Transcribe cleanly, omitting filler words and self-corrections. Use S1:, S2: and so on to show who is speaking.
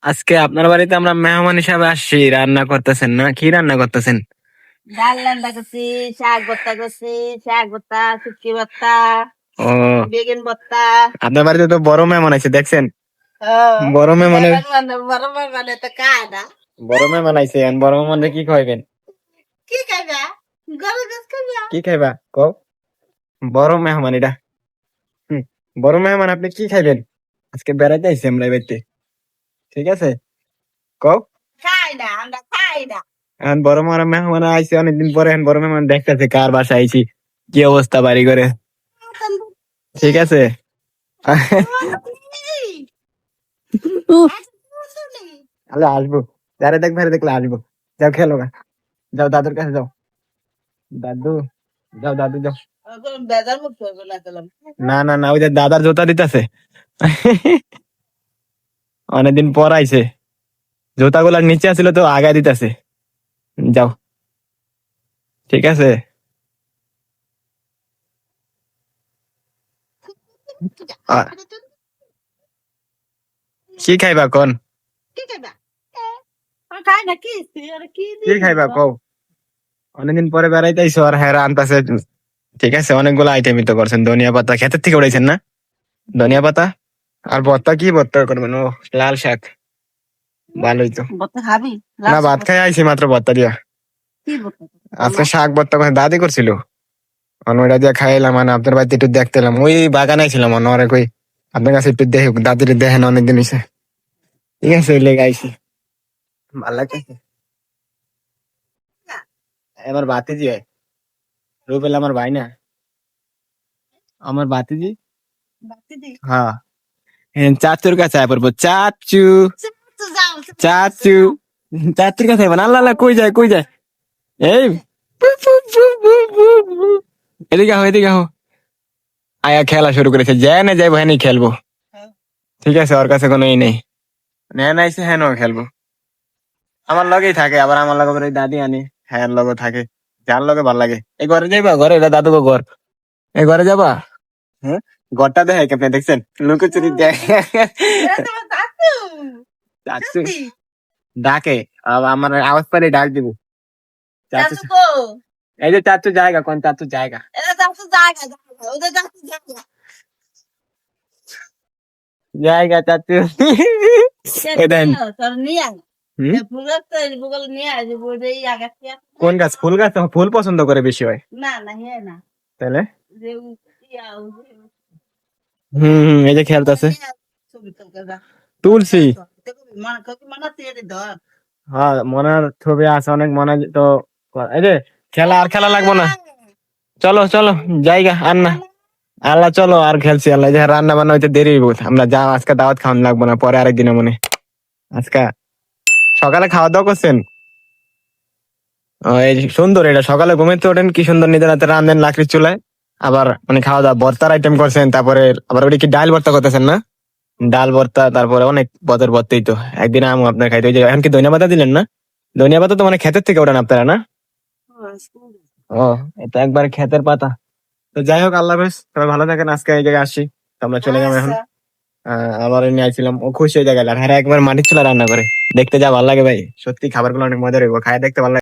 S1: আজকে আপনার বাড়িতে আমরা মেহমান হিসাবে আসছি, রান্না করতেছেন না? কি রান্না করতেছেন?
S2: ডাল রান্না করছি, শাক ভর্তা করছি, শাক ভর্তা, শুটকি ভর্তা,
S1: ও,
S2: বেগুন ভর্তা।
S1: আপনার বাড়িতে তো বড় মেহমান আছে দেখছেন।
S2: ও,
S1: বড় মেহমানের
S2: বড় মানে তো খায় না।
S1: বড় মেহমান আইছে, এখন বড় মেহমানরে কি খাওয়াবেন?
S2: কি খাইবা? গরু গাছ খাইবা?
S1: কি খাইবা কও? বড় মেহমান এটা। হুম, বড় মেহমান আপনি কি খাইবেন? আজকে বেড়াইতে আইছি আমরা এই বাড়িতে, ঠিক আছে? কও।
S2: খাই না, আমরা খাই না।
S1: এখন বড় মেহমান আইছে অনেকদিন পরে, এখন বড় মেহমান দেখতেছে কার বাসায় আইছি, কি অবস্থা বাড়ি করে, ঠিক আছে? আরে আসবো, যারে দেখবে দেখলে আসবো। যাও খেলো গা, যাও দাদুর কাছে যাও। দাদু, যাও দাদু যাও।
S2: বেজার মুখ করবো না দিলাম।
S1: না না না, ওই যে দাদার জুতা দিতেছে। অনেকদিন পর আইছে, জুতা গুলার নিচে আছিল তো আগায় দিতেছে। যাও, ঠিক আছে? আ- কি খাইবা কোন?
S2: কি খাইবা? খাই না কি? কি
S1: কি খাইবা কও? অনেকদিন পরে বেড়াইতে আইছো আর হ্যাঁ আনতাছে। ঠিক আছে, অনেকগুলো আইটেমই তো করছেন। ধনিয়া পাতা ক্ষেতের থেকে উড়াইছেন না? ধনিয়া পাতা আর ভর্তা, কি ভর্তা করবেন? ও, লাল শাক, ভালোই তো।
S2: ভর্তা খাবি?
S1: না, ভাত খাই আইছি মাত্র ভর্তা দিয়া।
S2: কি ভর্তা?
S1: আজকে শাক ভর্তা করে দাদি করছিল, ওইটা দিয়ে খাইলাম। মানে আপনার বাড়িতে একটু দেখতে এলাম, ওই বাগানে ছিলাম অনেক, ওই আপনার কাছে একটু দেখে দাদির দেখেন অনেকদিন হয়েছে, ঠিক আছে? ওই লেগে আইছি, ভাল লাগতেছে। আমার ভাতিজি হয়, রুবেল আমার ভাই না, আমার ভাতিজি। হ্যাঁ, চাচুর কাছে আয় পড়বো। চাচু, চাচু, চাচুর কাছে আইবো না। আল্লাহ আল্লাহ, কই যায় কই যায়? এই, এদিকে আহো এদিকে আহো। আয়া খেলা শুরু করেছে, যায় না যাইবো, হ্যাঁ খেলবো, ঠিক আছে? ওর কাছে কোনো ই নেই, নেন আইসে হ্যাঁ খেলবো। আমার লগেই থাকে, আবার আমার লগে আবার ওই দাদি আনি, হ্যাঁ লগে থাকে, যার লগে ভাল লাগে। এই ঘরে যাইবা? ঘরে, এটা দাদুকে ঘর, এই ঘরে যাবা? হ্যাঁ, ঘরটা দেখে কেমনে দেখছেন? লুকোচুরি দেখে। চাচু ডাকে, আমার আওয়াজ পারে ডাক দিব। চাচু, এই যে চাচু জায়গা, কোন চাচু জায়গা? জায়গা চাচু। এই দেন। হুম? কোন গাছ? ফুল গাছ? ফুল পছন্দ করে বেশি হয় তাহলে। এই যে খেলতেছে তুলসী। হ্যাঁ, মনার ছবি আছে অনেক, মনে তো। এই যে খেলা, আর খেলা লাগবো না, চলো চলো জায়গা আর না। আল্লাহ চলো আর খেলছি। আল্লাহ, যে রান্না বান্না হইতে দেরি হইব, আমরা যা আজকে দাওয়াত খাওয়ান লাগবো না, পরে আরেকদিনে মনে। আজকে সকালে খাওয়া দাওয়া করছেন? এই সুন্দর, এটা সকালে ঘুমাইতে ওঠেন, কি সুন্দর নিজের হাতে রান্ধেন লাকড়ির চুলায়। আবার মানে খাওয়া দাওয়া ভর্তার আইটেম করছেন, তারপরে আবার ওটা কি ডাল ভর্তা করতেছেন না? ডাল ভর্তা, তারপরে অনেক পদের ভর্তাই তো। একদিন আমু আপনার খাইতে। ওই যে এখন কি ধনিয়া পাতা দিলেন না? ধনিয়া পাতা তো মানে ক্ষেতের থেকে ওঠেন আপনারা না? ও, এটা একবার ক্ষেতের পাতা। তো যাই হোক, আল্লাহ হাফেজ, সবাই ভালো থাকেন। আজকে এই জায়গায় আসছি, তো আমরা চলে যাবো এখন। আবার নিয়ে আইছিলাম, ও খুশি হয়ে যায় গেল। আর হ্যাঁ, একবার মাটির চুলা রান্না করে দেখতে যা ভালো লাগে ভাই, সত্যি খাবার গুলো অনেক মজা হইব, খায় দেখতে ভালো লাগে।